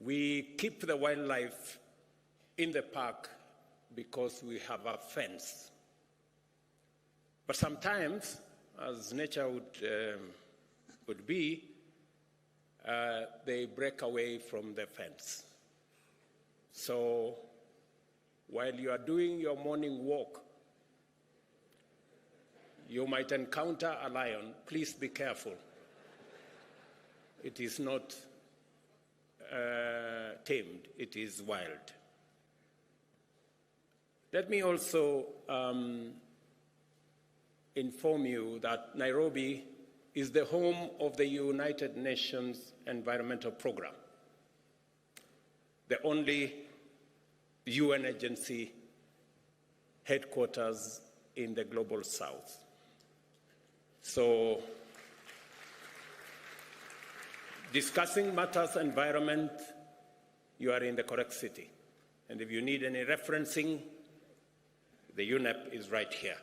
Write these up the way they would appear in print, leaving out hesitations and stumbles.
We keep the wildlife in the park because we have a fence. But sometimes, as nature would be, they break away from the fence. So while you are doing your morning walk, you might encounter a lion. Please be careful. It is not tamed, it is wild. Let me also inform you that Nairobi is the home of the United Nations Environmental Programme, the only UN agency headquarters in the global south. So, discussing matters environment, you are in the correct city. And if you need any referencing, the UNEP is right here.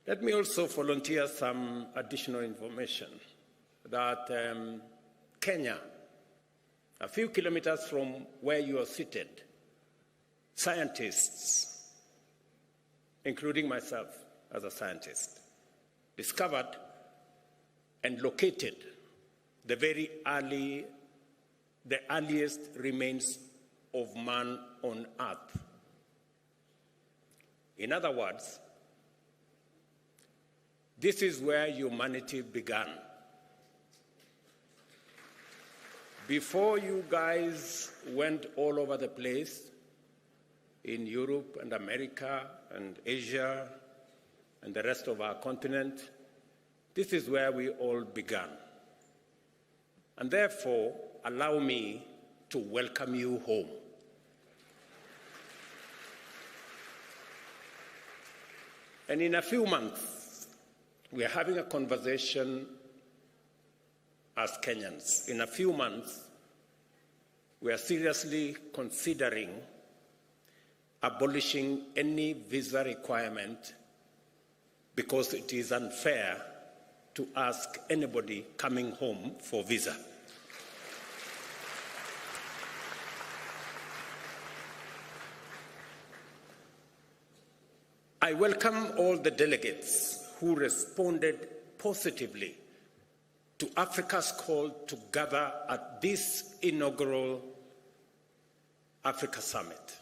Let me also volunteer some additional information that Kenya, a few kilometers from where you are seated, scientists, including myself as a scientist, discovered and located the earliest remains of man on Earth. In other words, this is where humanity began. Before you guys went all over the place, in Europe and America and Asia and the rest of our continent, this is where we all began. And therefore, allow me to welcome you home. And in a few months, we are having a conversation as Kenyans. In a few months, we are seriously considering abolishing any visa requirement because it is unfair to ask anybody coming home for visa. I welcome all the delegates who responded positively to Africa's call to gather at this inaugural Africa Summit.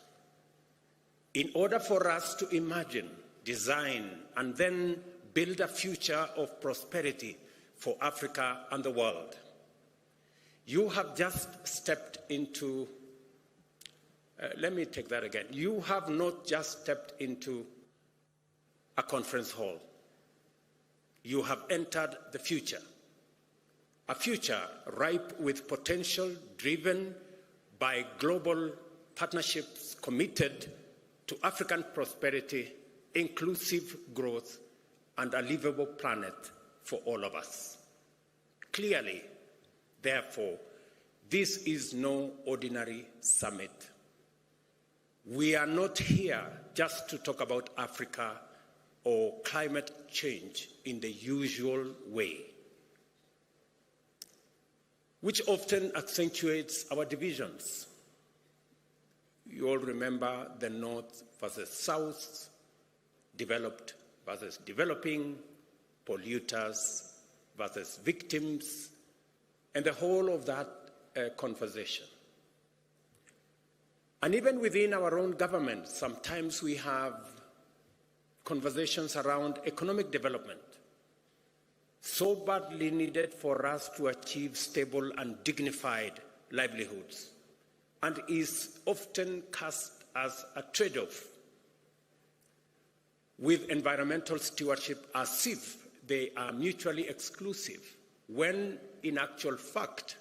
In order for us to imagine, design, and then build a future of prosperity for Africa and the world. You have just stepped into, let me take that again. You have not just stepped into a conference hall. You have entered the future, a future ripe with potential driven by global partnerships committed to African prosperity, inclusive growth, and a livable planet for all of us. Clearly, therefore, this is no ordinary summit. We are not here just to talk about Africa or climate change in the usual way, which often accentuates our divisions. You all remember the North versus South, developed versus developing, polluters versus victims, and the whole of that conversation. And even within our own government, sometimes we have conversations around economic development, so badly needed for us to achieve stable and dignified livelihoods, and is often cast as a trade-off with environmental stewardship as if they are mutually exclusive, when in actual fact,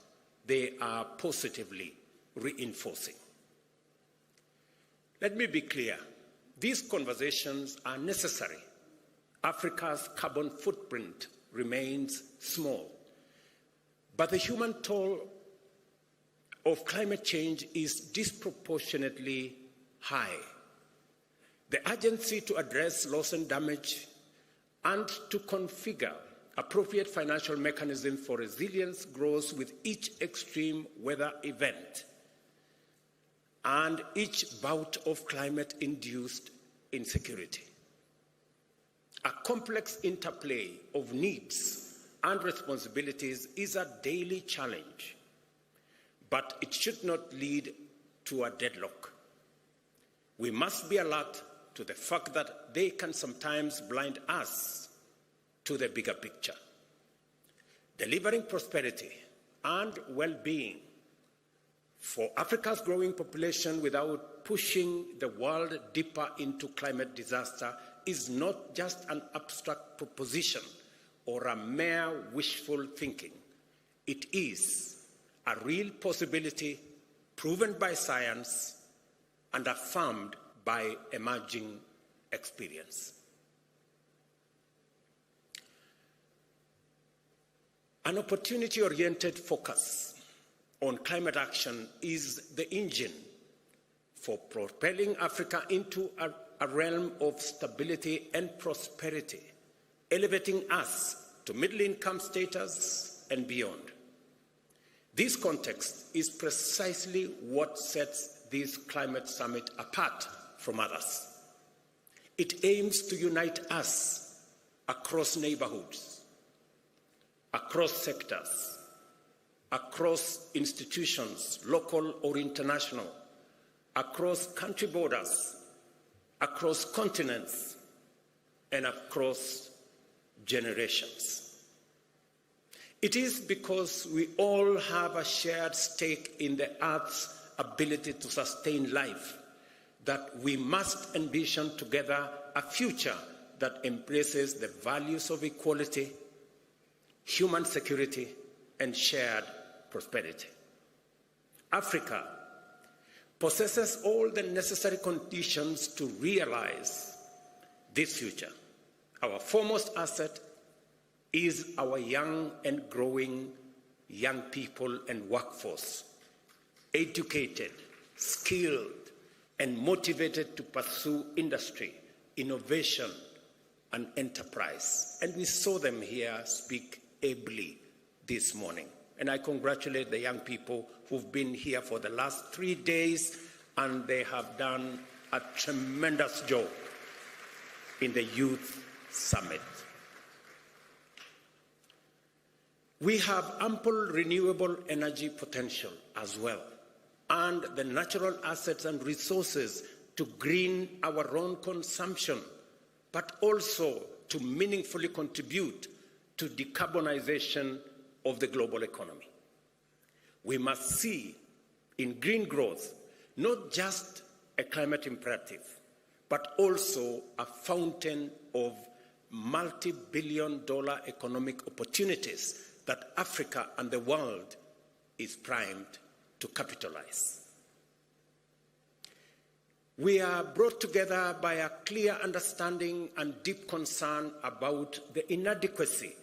they are positively reinforcing. Let me be clear. These conversations are necessary. Africa's carbon footprint remains small, but the human toll of climate change is disproportionately high. The urgency to address loss and damage and to configure Appropriate financial mechanisms for resilience grows with each extreme weather event and each bout of climate-induced insecurity. A complex interplay of needs and responsibilities is a daily challenge, but it should not lead to a deadlock. We must be alert to the fact that they can sometimes blind us to the bigger picture. Delivering prosperity and well-being for Africa's growing population without pushing the world deeper into climate disaster is not just an abstract proposition or a mere wishful thinking. It is a real possibility proven by science and affirmed by emerging experience. An opportunity-oriented focus on climate action is the engine for propelling Africa into a realm of stability and prosperity, elevating us to middle-income status and beyond. This context is precisely what sets this climate summit apart from others. It aims to unite us across neighborhoods, across sectors, across institutions, local or international, across country borders, across continents, and across generations. It is because we all have a shared stake in the Earth's ability to sustain life that we must envision together a future that embraces the values of equality, human security, and shared prosperity. Africa possesses all the necessary conditions to realize this future. Our foremost asset is our young and growing young people and workforce, educated, skilled, and motivated to pursue industry, innovation, and enterprise. And we saw them here speak ably this morning. And I congratulate the young people who've been here for the last 3 days, and they have done a tremendous job in the Youth Summit. We have ample renewable energy potential as well, and the natural assets and resources to green our own consumption, but also to meaningfully contribute to decarbonization of the global economy. We must see in green growth not just a climate imperative, but also a fountain of multi-billion-dollar economic opportunities that Africa and the world is primed to capitalize. We are brought together by a clear understanding and deep concern about the inadequacy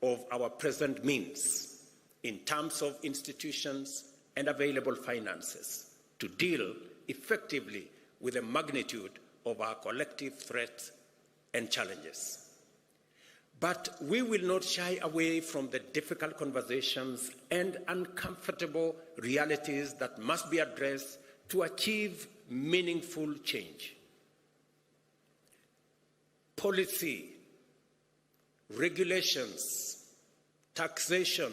of our present means in terms of institutions and available finances to deal effectively with the magnitude of our collective threats and challenges. But we will not shy away from the difficult conversations and uncomfortable realities that must be addressed to achieve meaningful change. Policy, regulations, taxation,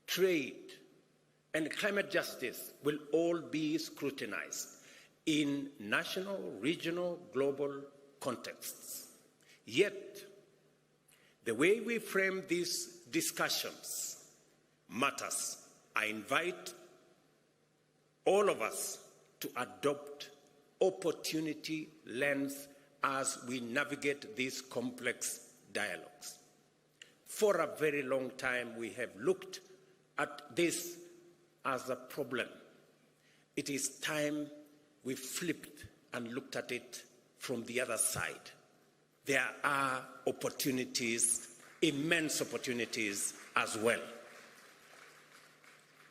trade, and climate justice will all be scrutinized in national, regional, global contexts. Yet, the way we frame these discussions matters. I invite all of us to adopt opportunity lens as we navigate these complex dialogues. For a very long time, we have looked at this as a problem. It is time we flipped and looked at it from the other side. There are opportunities, immense opportunities as well.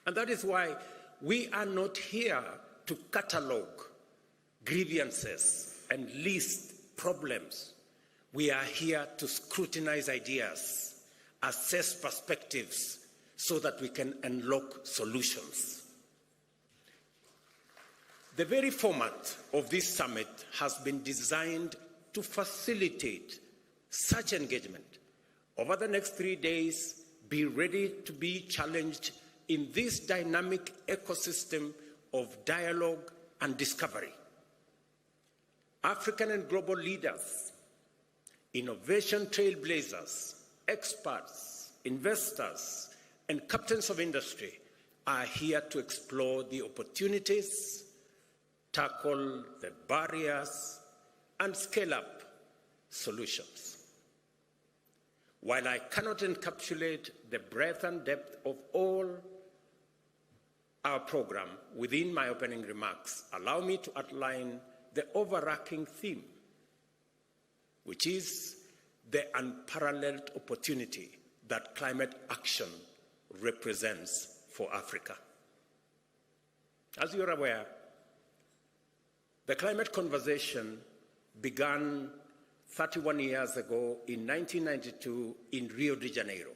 And that is why we are not here to catalogue grievances and list problems. We are here to scrutinize ideas assess perspectives so that we can unlock solutions. The very format of this summit has been designed to facilitate such engagement. Over the next 3 days, be ready to be challenged in this dynamic ecosystem of dialogue and discovery. African and global leaders, innovation trailblazers, experts, investors, and captains of industry are here to explore the opportunities, tackle the barriers, and scale up solutions. While I cannot encapsulate the breadth and depth of all our program within my opening remarks, allow me to outline the overarching theme, which is the unparalleled opportunity that climate action represents for Africa. As you are aware, the climate conversation began 31 years ago in 1992 in Rio de Janeiro.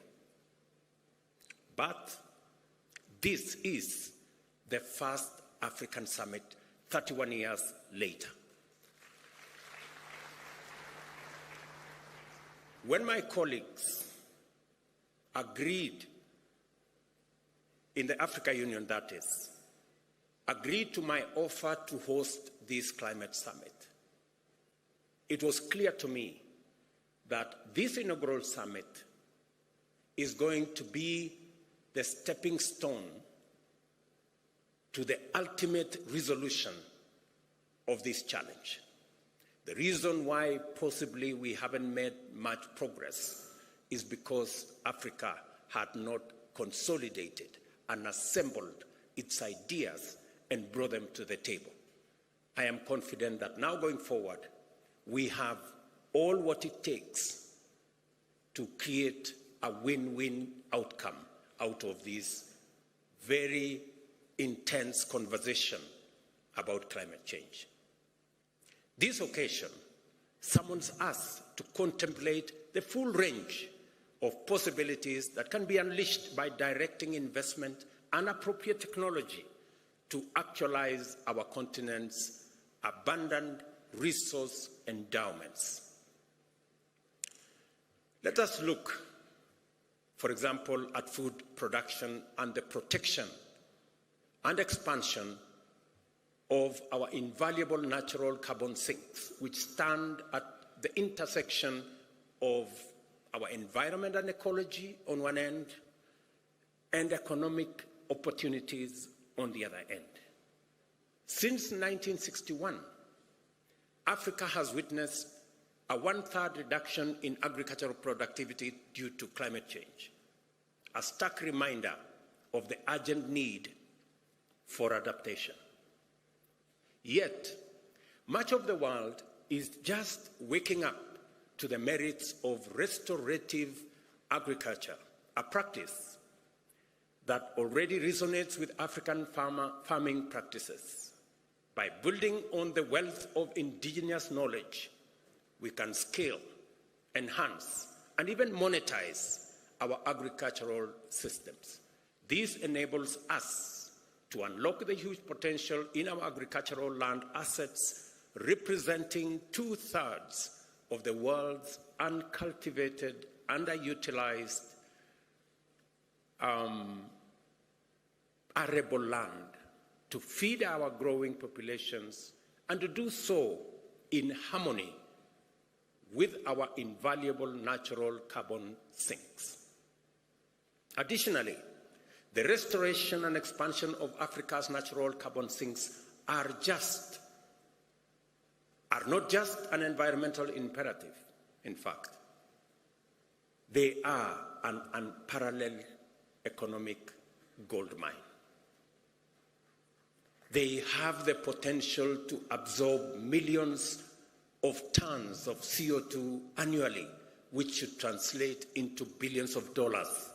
But this is the first African summit 31 years later. When my colleagues agreed, in the Africa Union that is, agreed to my offer to host this climate summit, it was clear to me that this inaugural summit is going to be the stepping stone to the ultimate resolution of this challenge. The reason why possibly we haven't made much progress is because Africa had not consolidated and assembled its ideas and brought them to the table. I am confident that now going forward, we have all what it takes to create a win-win outcome out of this very intense conversation about climate change. This occasion summons us to contemplate the full range of possibilities that can be unleashed by directing investment and appropriate technology to actualize our continent's abundant resource endowments. Let us look, for example, at food production and the protection and expansion of our invaluable natural carbon sinks, which stand at the intersection of our environment and ecology on one end, and economic opportunities on the other end. Since 1961, Africa has witnessed a 1/3 reduction in agricultural productivity due to climate change, a stark reminder of the urgent need for adaptation. Yet, much of the world is just waking up to the merits of restorative agriculture, a practice that already resonates with African farming practices. By building on the wealth of indigenous knowledge, we can scale, enhance, and even monetize our agricultural systems. This enables us to unlock the huge potential in our agricultural land assets, representing 2/3 of the world's uncultivated, underutilized arable land, to feed our growing populations, and to do so in harmony with our invaluable natural carbon sinks. Additionally, the restoration and expansion of Africa's natural carbon sinks are not just an environmental imperative. In fact, they are an unparalleled economic goldmine. They have the potential to absorb millions of tons of CO2 annually, which should translate into billions of dollars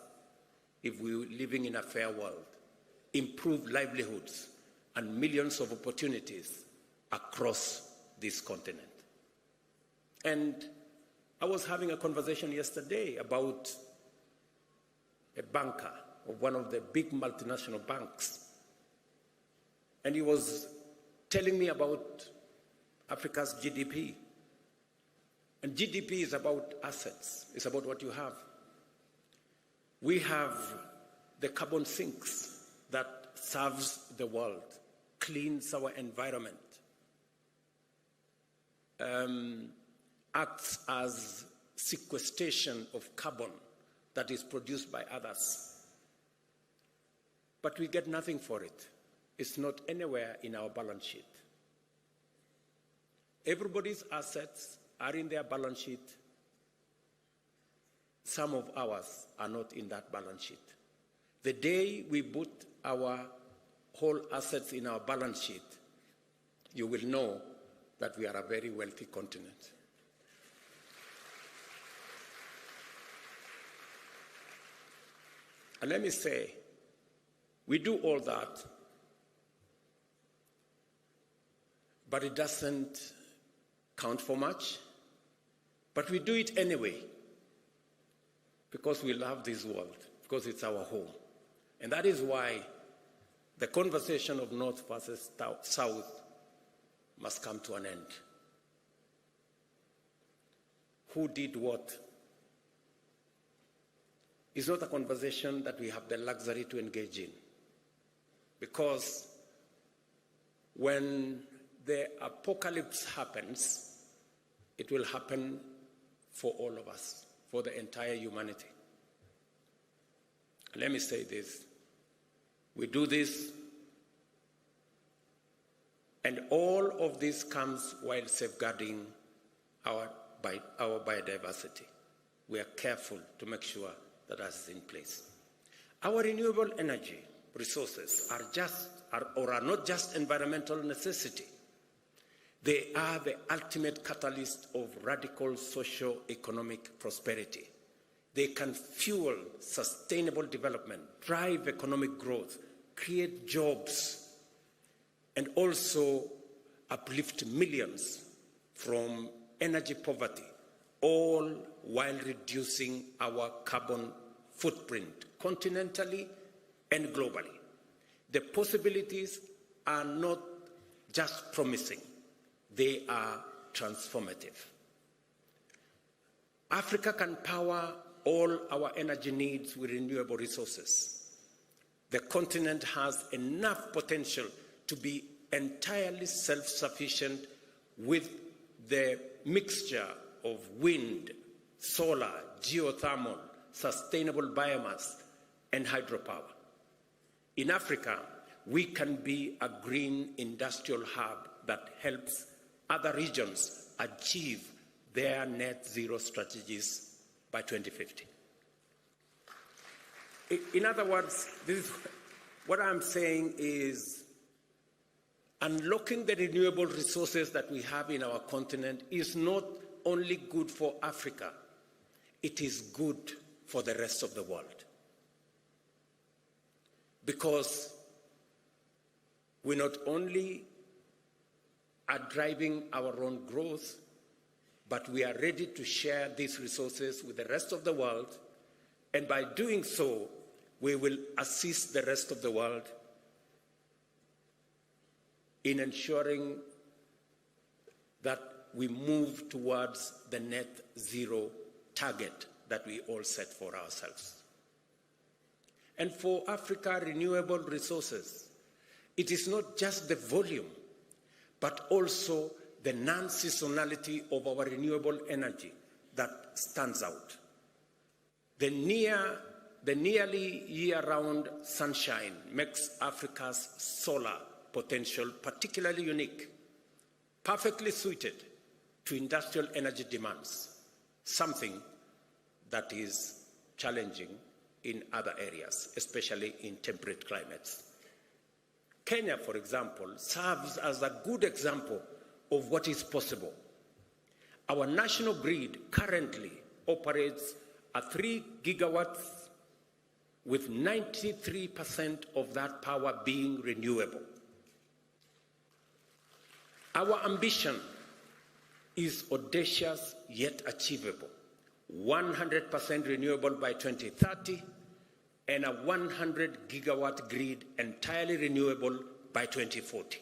if we were living in a fair world, improve livelihoods, and millions of opportunities across this continent. And I was having a conversation yesterday about a banker of one of the big multinational banks. And he was telling me about Africa's GDP. And GDP is about assets. It's about what you have. We have the carbon sinks that serves the world, cleans our environment, acts as sequestration of carbon that is produced by others. But we get nothing for it. It's not anywhere in our balance sheet. Everybody's assets are in their balance sheet. Some of ours are not in that balance sheet. The day we put our whole assets in our balance sheet, you will know that we are a very wealthy continent. And let me say, we do all that, but it doesn't count for much. But we do it anyway, because we love this world, because it's our home. And that is why the conversation of North versus South must come to an end. Who did what? It's not a conversation that we have the luxury to engage in, because when the apocalypse happens, it will happen for all of us, for the entire humanity. Let me say this. We do this, and all of this comes while safeguarding our biodiversity. We are careful to make sure that that is in place. Our renewable energy resources are not just environmental necessity. They are the ultimate catalyst of radical socio-economic prosperity. They can fuel sustainable development, drive economic growth, create jobs, and also uplift millions from energy poverty, all while reducing our carbon footprint continentally and globally. The possibilities are not just promising, they are transformative. Africa can power all our energy needs with renewable resources. The continent has enough potential to be entirely self-sufficient with the mixture of wind, solar, geothermal, sustainable biomass, and hydropower. In Africa, we can be a green industrial hub that helps other regions achieve their net zero strategies by 2050. In other words, what I'm saying is unlocking the renewable resources that we have in our continent is not only good for Africa, it is good for the rest of the world. Because we not only are driving our own growth, but we are ready to share these resources with the rest of the world, and by doing so, we will assist the rest of the world in ensuring that we move towards the net zero target that we all set for ourselves. And for Africa, renewable resources, it is not just the volume, but also the non-seasonality of our renewable energy that stands out. The nearly year-round sunshine makes Africa's solar potential particularly unique, perfectly suited to industrial energy demands, something that is challenging in other areas, especially in temperate climates. Kenya, for example, serves as a good example of what is possible. Our national grid currently operates at 3 gigawatts, with 93% of that power being renewable. Our ambition is audacious yet achievable. 100% renewable by 2030, and a 100 gigawatt grid entirely renewable by 2040.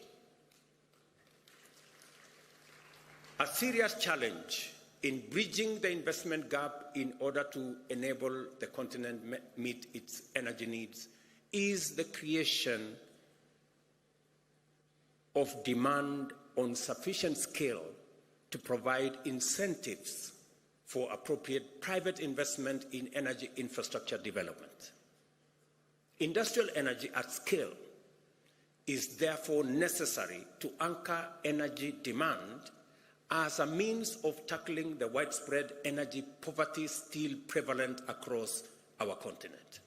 A serious challenge in bridging the investment gap in order to enable the continent meet its energy needs is the creation of demand on sufficient scale to provide incentives for appropriate private investment in energy infrastructure development. Industrial energy at scale is therefore necessary to anchor energy demand as a means of tackling the widespread energy poverty still prevalent across our continent.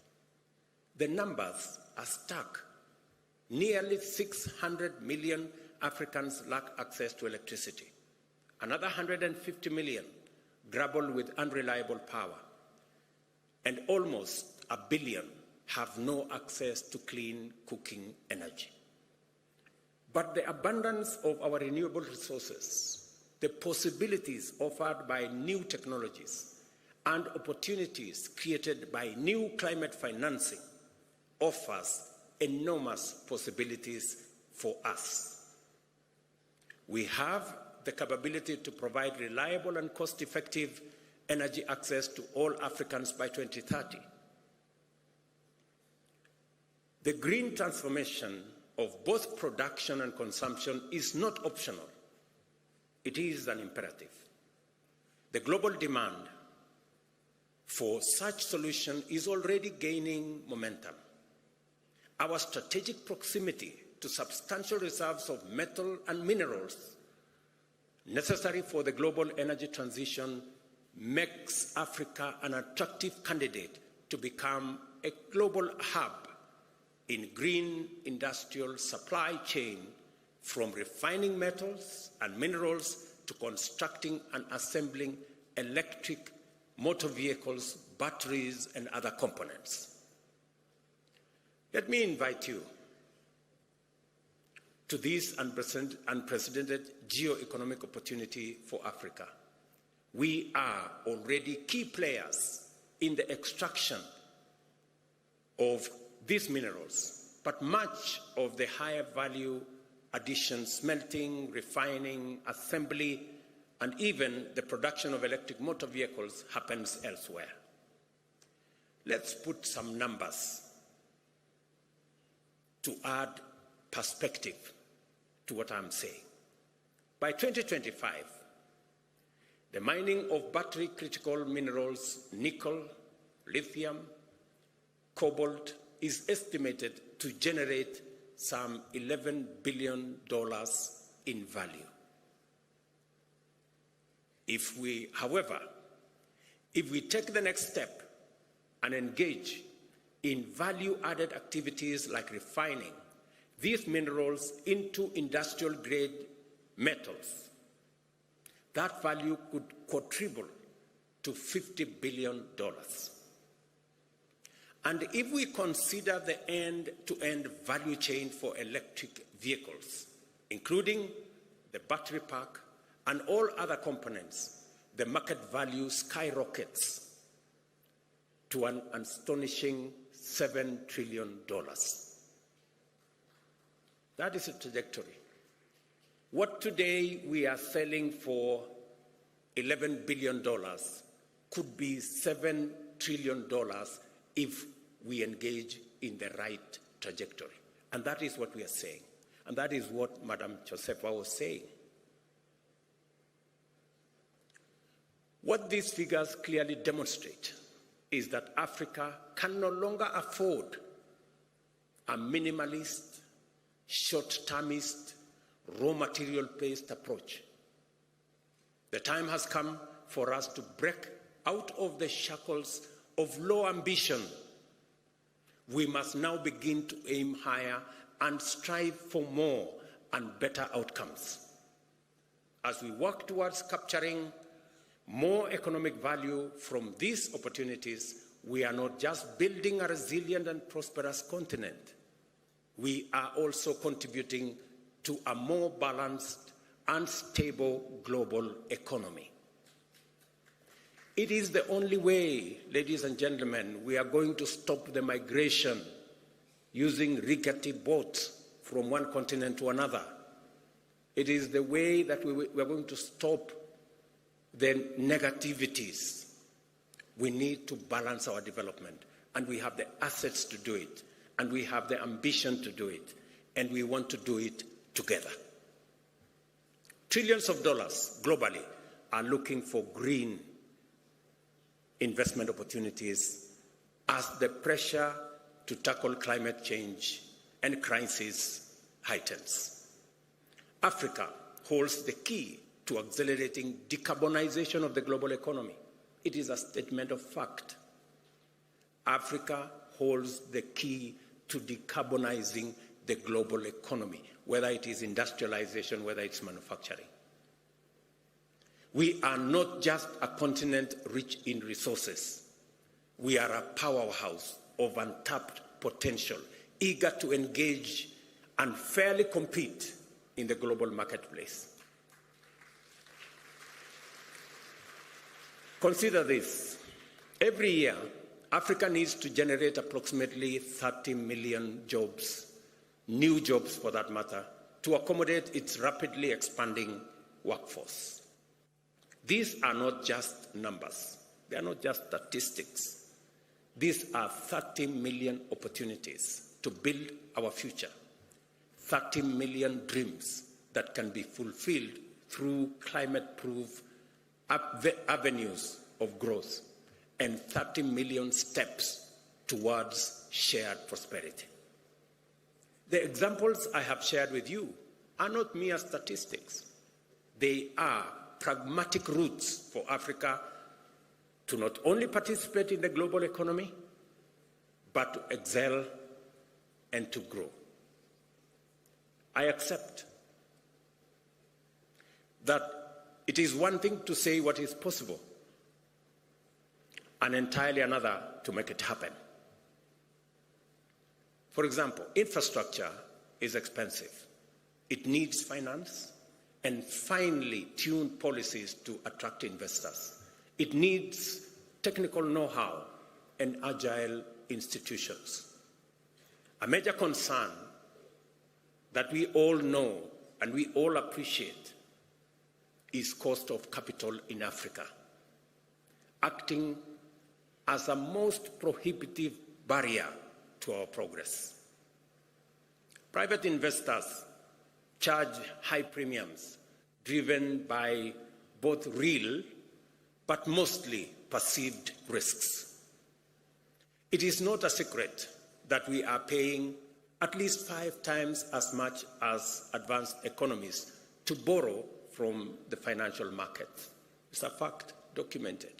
The numbers are stark. Nearly 600 million Africans lack access to electricity. Another 150 million grapple with unreliable power. And almost 1 billion have no access to clean cooking energy. But the abundance of our renewable resources, the possibilities offered by new technologies, and opportunities created by new climate financing offers enormous possibilities for us. We have the capability to provide reliable and cost-effective energy access to all Africans by 2030. The green transformation of both production and consumption is not optional. It is an imperative. The global demand for such solution is already gaining momentum. Our strategic proximity to substantial reserves of metal and minerals necessary for the global energy transition makes Africa an attractive candidate to become a global hub in green industrial supply chain, from refining metals and minerals to constructing and assembling electric motor vehicles, batteries, and other components. Let me invite you to this unprecedented geo-economic opportunity for Africa. We are already key players in the extraction of these minerals, but much of the higher value addition, smelting, refining, assembly, and even the production of electric motor vehicles happens elsewhere. Let's put some numbers to add perspective to what I'm saying. By 2025, the mining of battery critical minerals, nickel, lithium, cobalt, is estimated to generate some $11 billion in value. If we take the next step and engage in value-added activities like refining these minerals into industrial-grade metals, that value could quadruple to $50 billion. And if we consider the end-to-end value chain for electric vehicles, including the battery pack and all other components, the market value skyrockets to an astonishing $7 trillion. That is a trajectory. What today we are selling for $11 billion could be $7 trillion if we engage in the right trajectory. And that is what we are saying. And that is what Madam Josefa was saying. What these figures clearly demonstrate is that Africa can no longer afford a minimalist, short-termist, raw material-based approach. The time has come for us to break out of the shackles of low ambition. We must now begin to aim higher and strive for more and better outcomes. As we work towards capturing more economic value from these opportunities, we are not just building a resilient and prosperous continent. We are also contributing to a more balanced and stable global economy. It is the only way, ladies and gentlemen, we are going to stop the migration using rickety boats from one continent to another. It is the way that we are going to stop the negativities. We need to balance our development, and we have the assets to do it, and we have the ambition to do it, and we want to do it together. Trillions of dollars globally are looking for green investment opportunities as the pressure to tackle climate change and crisis heightens. Africa holds the key to accelerating decarbonization of the global economy. It is a statement of fact. Africa holds the key to decarbonizing the global economy, whether it is industrialization, whether it's manufacturing. We are not just a continent rich in resources. We are a powerhouse of untapped potential, eager to engage and fairly compete in the global marketplace. Consider this. Every year, Africa needs to generate approximately 30 million jobs, new jobs for that matter, to accommodate its rapidly expanding workforce. These are not just numbers. They are not just statistics. These are 30 million opportunities to build our future, 30 million dreams that can be fulfilled through climate-proof avenues of growth, and 30 million steps towards shared prosperity. The examples I have shared with you are not mere statistics. They are pragmatic routes for Africa to not only participate in the global economy, but to excel and to grow. I accept that it is one thing to say what is possible, and entirely another to make it happen. For example, infrastructure is expensive. It needs finance and finely tuned policies to attract investors. It needs technical know-how and agile institutions. A major concern that we all know and we all appreciate is cost of capital in Africa, acting as a most prohibitive barrier to our progress. Private investors charge high premiums driven by both real but mostly perceived risks. It is not a secret that we are paying at least 5 times as much as advanced economies to borrow from the financial market. It's a fact, documented.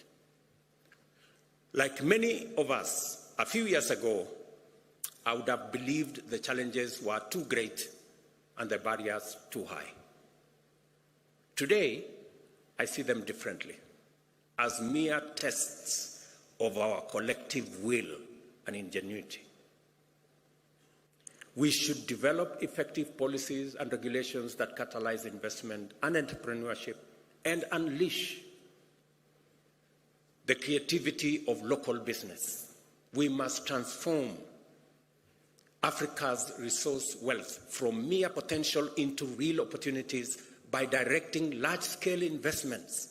Like many of us, a few years ago, I would have believed the challenges were too great and the barriers too high. Today, I see them differently, as mere tests of our collective will and ingenuity. We should develop effective policies and regulations that catalyze investment and entrepreneurship and unleash the creativity of local business. We must transform Africa's resource wealth from mere potential into real opportunities by directing large-scale investments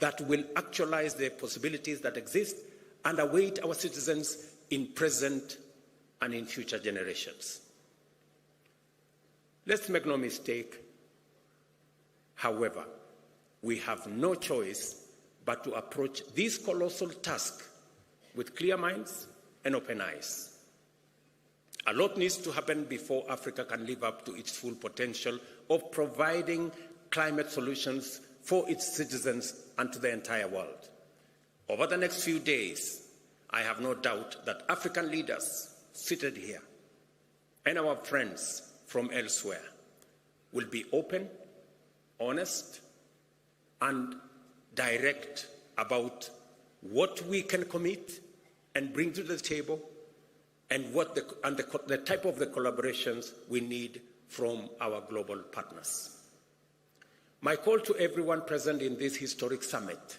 that will actualize the possibilities that exist and await our citizens in present and in future generations. Let's make no mistake, however, we have no choice but to approach this colossal task with clear minds and open eyes. A lot needs to happen before Africa can live up to its full potential of providing climate solutions for its citizens and to the entire world. Over the next few days, I have no doubt that African leaders seated here and our friends from elsewhere will be open, honest, and direct about what we can commit and bring to the table and the type of the collaborations we need from our global partners. My call to everyone present in this historic summit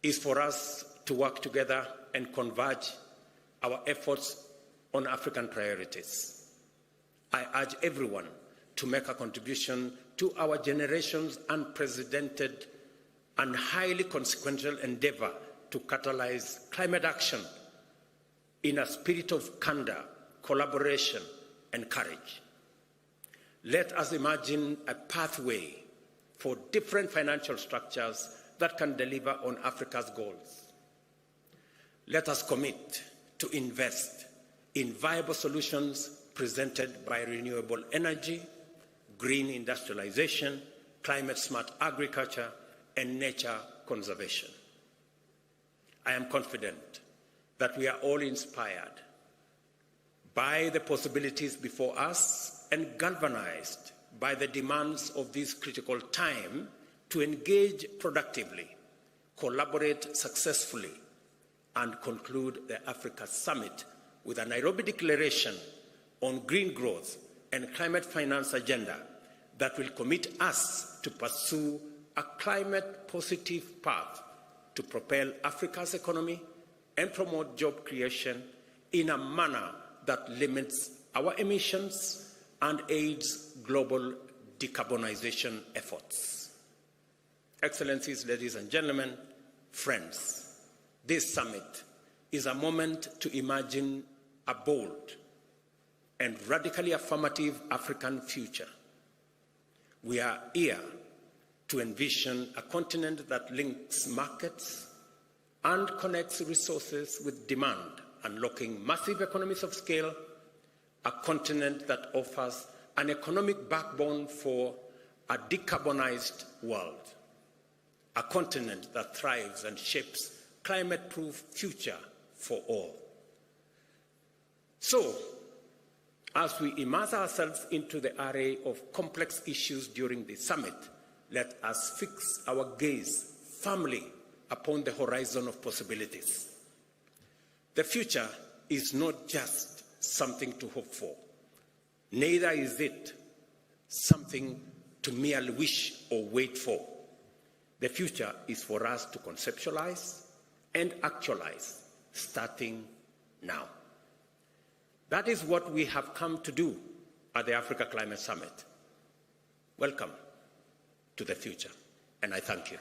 is for us to work together and converge our efforts on African priorities. I urge everyone to make a contribution to our generation's unprecedented and highly consequential endeavor to catalyze climate action in a spirit of candor, collaboration, and courage. Let us imagine a pathway for different financial structures that can deliver on Africa's goals. Let us commit to invest in viable solutions presented by renewable energy, green industrialization, climate-smart agriculture, and nature conservation. I am confident that we are all inspired by the possibilities before us and galvanized by the demands of this critical time to engage productively, collaborate successfully, and conclude the Africa Summit with a Nairobi Declaration on green growth and climate finance agenda that will commit us to pursue a climate-positive path to propel Africa's economy and promote job creation in a manner that limits our emissions and aids global decarbonization efforts. Excellencies, ladies and gentlemen, friends, this summit is a moment to imagine a bold and radically affirmative African future. We are here to envision a continent that links markets and connects resources with demand, unlocking massive economies of scale, a continent that offers an economic backbone for a decarbonized world, a continent that thrives and shapes climate-proof future for all. So, as we immerse ourselves into the array of complex issues during the summit, let us fix our gaze firmly upon the horizon of possibilities. The future is not just something to hope for. Neither is it something to merely wish or wait for. The future is for us to conceptualize and actualize, starting now. That is what we have come to do at the Africa Climate Summit. Welcome to the future, and I thank you.